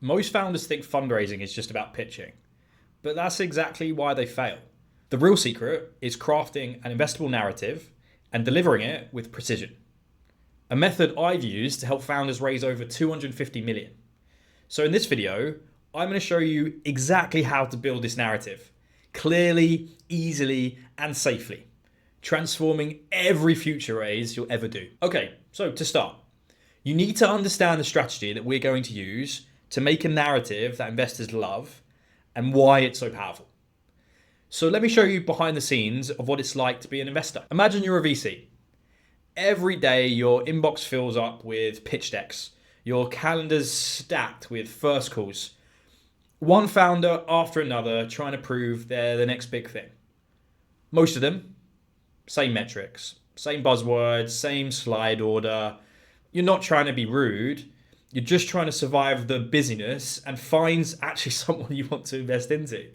Most founders think fundraising is just about pitching, but that's exactly why they fail. The real secret is crafting an investable narrative and delivering it with precision. A method I've used to help founders raise over 250 million. So in this video, I'm going to show you exactly how to build this narrative clearly, easily, and safely, transforming every future raise you'll ever do. Okay, so to start, you need to understand the strategy that we're going to use to make a narrative that investors love and why it's so powerful. So let me show you behind the scenes of what it's like to be an investor. Imagine you're a VC. Every day your inbox fills up with pitch decks. Your calendar's stacked with first calls. One founder after another trying to prove they're the next big thing. Most of them, same metrics, same buzzwords, same slide order. You're not trying to be rude. You're just trying to survive the busyness and find actually someone you want to invest into.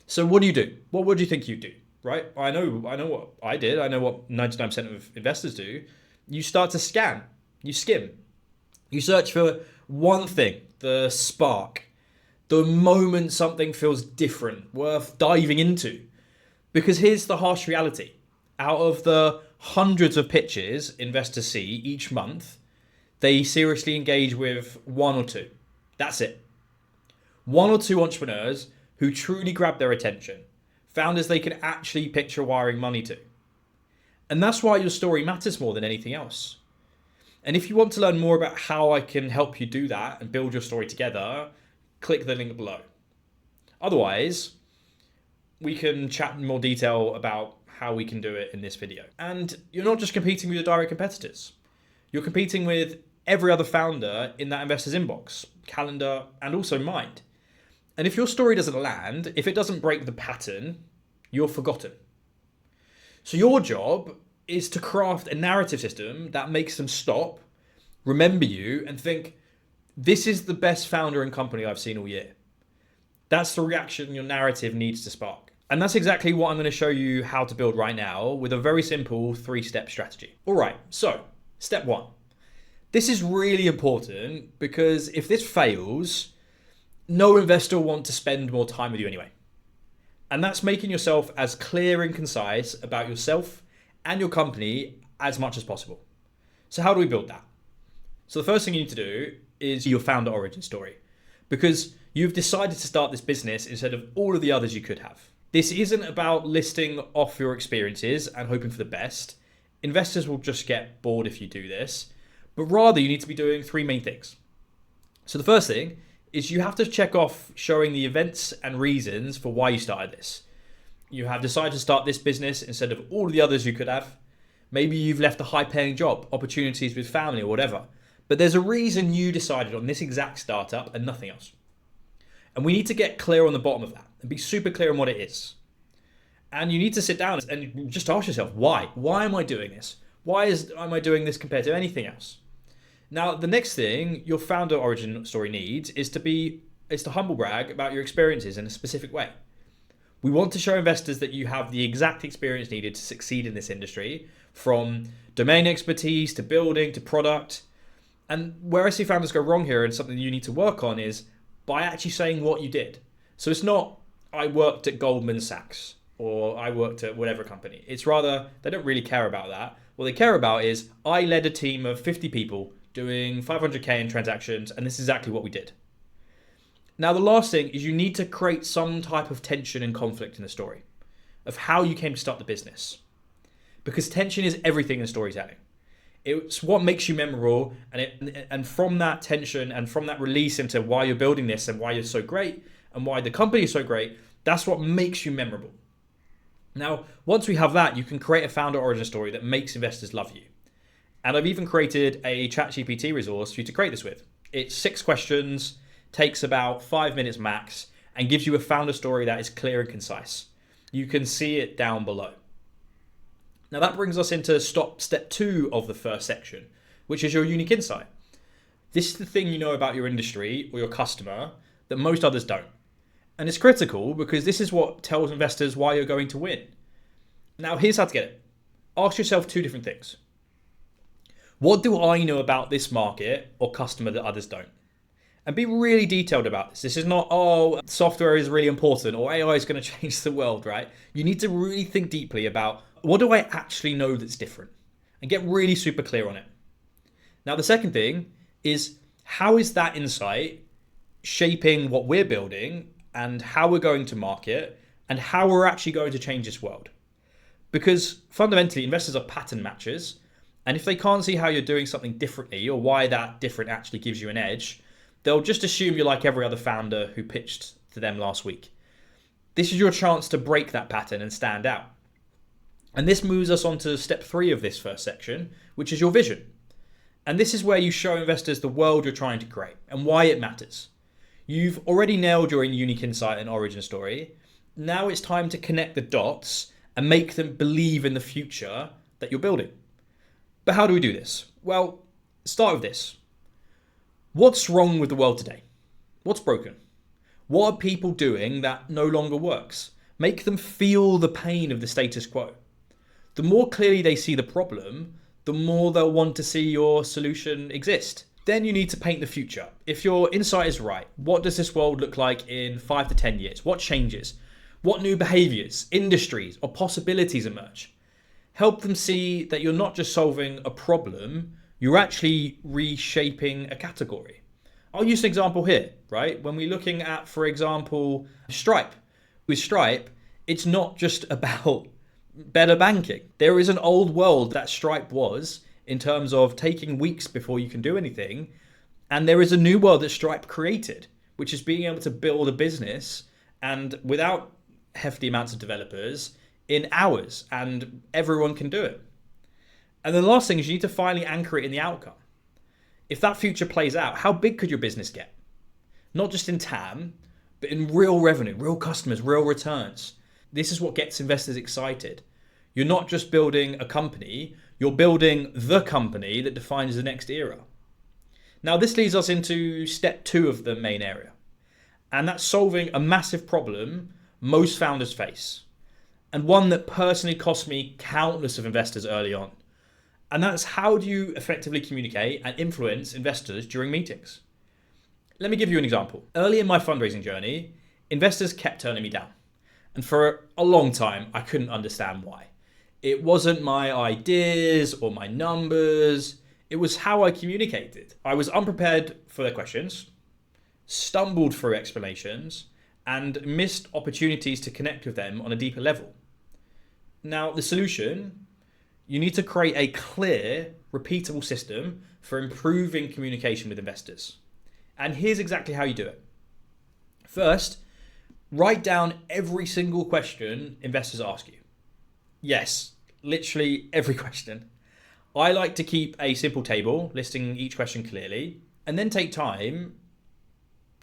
So what do? What would you think you do? Right? I know what I did. I know what 99% of investors do. You start to scan. You skim. You search for one thing, the spark, the moment something feels different, worth diving into. Because here's the harsh reality. Out of the hundreds of pitches investors see each month, they seriously engage with one or two. That's it. One or two entrepreneurs who truly grab their attention, founders they can actually picture wiring money to. And that's why your story matters more than anything else. And if you want to learn more about how I can help you do that and build your story together, click the link below. Otherwise, we can chat in more detail about how we can do it in this video. And you're not just competing with your direct competitors. You're competing with every other founder in that investor's inbox, calendar, and also mind. And if your story doesn't land, if it doesn't break the pattern, you're forgotten. So your job is to craft a narrative system that makes them stop, remember you, and think, this is the best founder and company I've seen all year. That's the reaction your narrative needs to spark. And that's exactly what I'm going to show you how to build right now with a very simple 3-step strategy. All right, so step 1. This is really important because if this fails, no investor will want to spend more time with you anyway. And that's making yourself as clear and concise about yourself and your company as much as possible. So how do we build that? So the first thing you need to do is your founder origin story, because you've decided to start this business instead of all of the others you could have. This isn't about listing off your experiences and hoping for the best. Investors will just get bored if you do this, but rather you need to be doing 3 main things. So the first thing is you have to check off showing the events and reasons for why you started this. You have decided to start this business instead of all of the others you could have. Maybe you've left a high-paying job, opportunities with family or whatever. But there's a reason you decided on this exact startup and nothing else. And we need to get clear on the bottom of that and be super clear on what it is. And you need to sit down and just ask yourself, why? Why am I doing this? Why am I doing this compared to anything else? Now, the next thing your founder origin story needs is to humble brag about your experiences in a specific way. We want to show investors that you have the exact experience needed to succeed in this industry, from domain expertise to building to product. And where I see founders go wrong here and something you need to work on is by actually saying what you did. So it's not, I worked at Goldman Sachs or I worked at whatever company. It's rather, they don't really care about that. What they care about is, I led a team of 50 people doing 500K in transactions, and this is exactly what we did. Now, the last thing is you need to create some type of tension and conflict in the story of how you came to start the business. Because tension is everything in storytelling. It's what makes you memorable, and from that tension and from that release into why you're building this and why you're so great and why the company is so great, that's what makes you memorable. Now, once we have that, you can create a founder origin story that makes investors love you. And I've even created a ChatGPT resource for you to create this with. It's 6 questions, takes about 5 minutes max, and gives you a founder story that is clear and concise. You can see it down below. Now that brings us into step 2 of the first section, which is your unique insight. This is the thing you know about your industry or your customer that most others don't. And it's critical because this is what tells investors why you're going to win. Now here's how to get it. Ask yourself 2 different things. What do I know about this market or customer that others don't? And be really detailed about this. This is not, oh, software is really important or AI is going to change the world, right? You need to really think deeply about what do I actually know that's different and get really super clear on it. Now, the second thing is how is that insight shaping what we're building and how we're going to market and how we're actually going to change this world? Because fundamentally, investors are pattern matchers. And if they can't see how you're doing something differently or why that different actually gives you an edge, they'll just assume you're like every other founder who pitched to them last week. This is your chance to break that pattern and stand out. And this moves us on to step 3 of this first section, which is your vision. And this is where you show investors the world you're trying to create and why it matters. You've already nailed your unique insight and origin story. Now it's time to connect the dots and make them believe in the future that you're building. But how do we do this? Well, start with this. What's wrong with the world today? What's broken? What are people doing that no longer works? Make them feel the pain of the status quo. The more clearly they see the problem, the more they'll want to see your solution exist. Then you need to paint the future. If your insight is right, what does this world look like in 5 to 10 years? What changes? What new behaviors, industries, or possibilities emerge? Help them see that you're not just solving a problem, you're actually reshaping a category. I'll use an example here, right? When we're looking at, for example, Stripe. With Stripe, it's not just about better banking. There is an old world that Stripe was in terms of taking weeks before you can do anything. And there is a new world that Stripe created, which is being able to build a business and without hefty amounts of developers in hours, and everyone can do it. And then the last thing is you need to finally anchor it in the outcome. If that future plays out, how big could your business get? Not just in TAM, but in real revenue, real customers, real returns. This is what gets investors excited. You're not just building a company, you're building the company that defines the next era. Now, this leads us into step 2 of the main area, and that's solving a massive problem most founders face, and one that personally cost me countless of investors early on. And that's how do you effectively communicate and influence investors during meetings? Let me give you an example. Early in my fundraising journey, investors kept turning me down. And for a long time, I couldn't understand why. It wasn't my ideas or my numbers. It was how I communicated. I was unprepared for their questions, stumbled through explanations, and missed opportunities to connect with them on a deeper level. Now, the solution, you need to create a clear, repeatable system for improving communication with investors. And here's exactly how you do it. First, write down every single question investors ask you. Yes, literally every question. I like to keep a simple table listing each question clearly, and then take time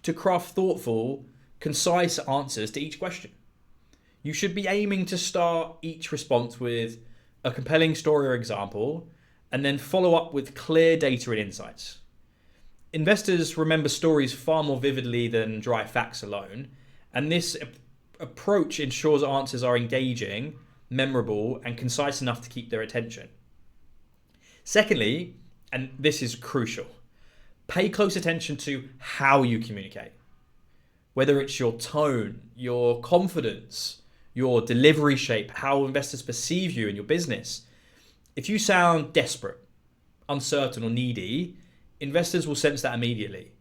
to craft thoughtful, concise answers to each question. You should be aiming to start each response with a compelling story or example, and then follow up with clear data and insights. Investors remember stories far more vividly than dry facts alone, and this approach ensures answers are engaging, memorable, and concise enough to keep their attention. Secondly, and this is crucial, pay close attention to how you communicate. Whether it's your tone, your confidence, your delivery shape, how investors perceive you and your business. If you sound desperate, uncertain, or needy, investors will sense that immediately.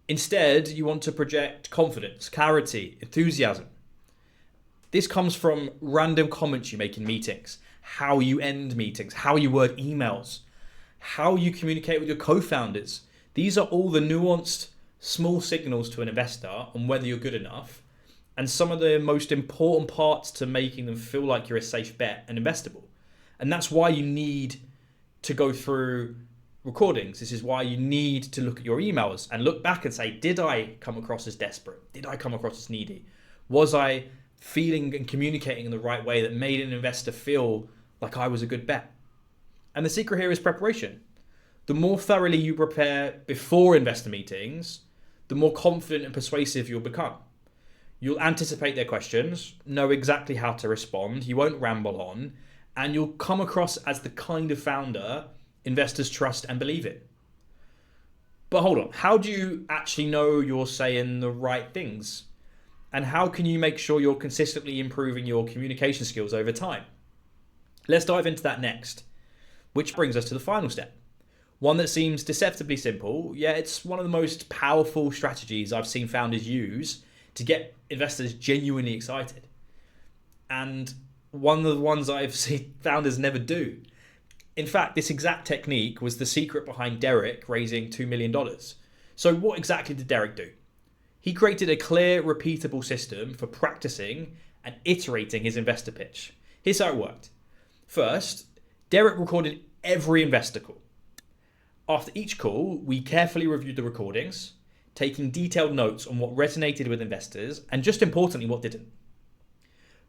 Instead, you want to project confidence, clarity, enthusiasm. This comes from random comments you make in meetings, how you end meetings, how you word emails, how you communicate with your co-founders. These are all the nuanced, small signals to an investor on whether you're good enough, and some of the most important parts to making them feel like you're a safe bet and investable. And that's why you need to go through recordings. This is why you need to look at your emails and look back and say, did I come across as desperate? Did I come across as needy? Was I feeling and communicating in the right way that made an investor feel like I was a good bet? And the secret here is preparation. The more thoroughly you prepare before investor meetings, the more confident and persuasive you'll become. You'll anticipate their questions, know exactly how to respond, you won't ramble on, and you'll come across as the kind of founder investors trust and believe in. But hold on, how do you actually know you're saying the right things? And how can you make sure you're consistently improving your communication skills over time? Let's dive into that next, which brings us to the final step. One that seems deceptively simple, yet it's one of the most powerful strategies I've seen founders use to get investors genuinely excited. And one of the ones I've seen founders never do. In fact, this exact technique was the secret behind Derek raising $2 million. So what exactly did Derek do? He created a clear, repeatable system for practicing and iterating his investor pitch. Here's how it worked. First, Derek recorded every investor call. After each call, we carefully reviewed the recordings, taking detailed notes on what resonated with investors and, just importantly, what didn't.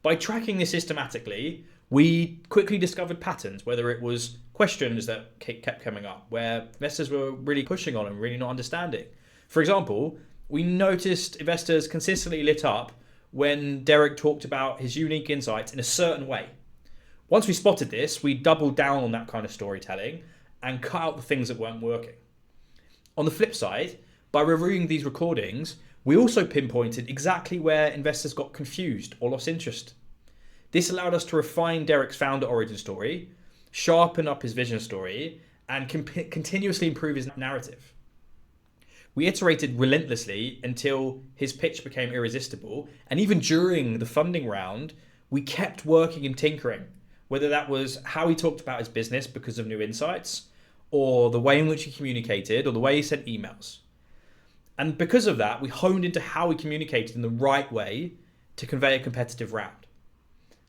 By tracking this systematically, we quickly discovered patterns, whether it was questions that kept coming up, where investors were really pushing on and really not understanding. For example, we noticed investors consistently lit up when Derek talked about his unique insights in a certain way. Once we spotted this, we doubled down on that kind of storytelling and cut out the things that weren't working. On the flip side, by reviewing these recordings, we also pinpointed exactly where investors got confused or lost interest. This allowed us to refine Derek's founder origin story, sharpen up his vision story, and continuously improve his narrative. We iterated relentlessly until his pitch became irresistible, and even during the funding round, we kept working and tinkering, whether that was how he talked about his business because of new insights, or the way in which he communicated, or the way he sent emails. And because of that, we honed into how he communicated in the right way to convey a competitive round.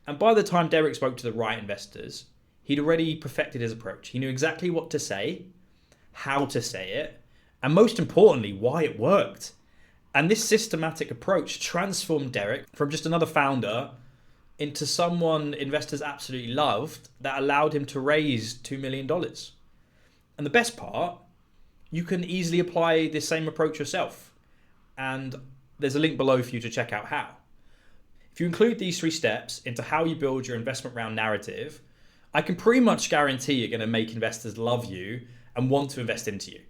And by the time Derek spoke to the right investors, he'd already perfected his approach. He knew exactly what to say, how to say it, and most importantly, why it worked. And this systematic approach transformed Derek from just another founder into someone investors absolutely loved that allowed him to raise $2 million. And the best part, you can easily apply this same approach yourself. And there's a link below for you to check out how. If you include these 3 steps into how you build your investment round narrative, I can pretty much guarantee you're going to make investors love you and want to invest into you.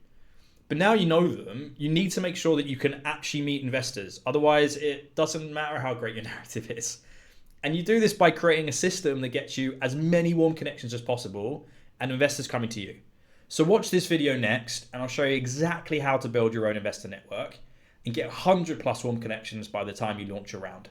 But now you know them, you need to make sure that you can actually meet investors. Otherwise, it doesn't matter how great your narrative is. And you do this by creating a system that gets you as many warm connections as possible and investors coming to you. So watch this video next, and I'll show you exactly how to build your own investor network and get 100+ warm connections by the time you launch your round.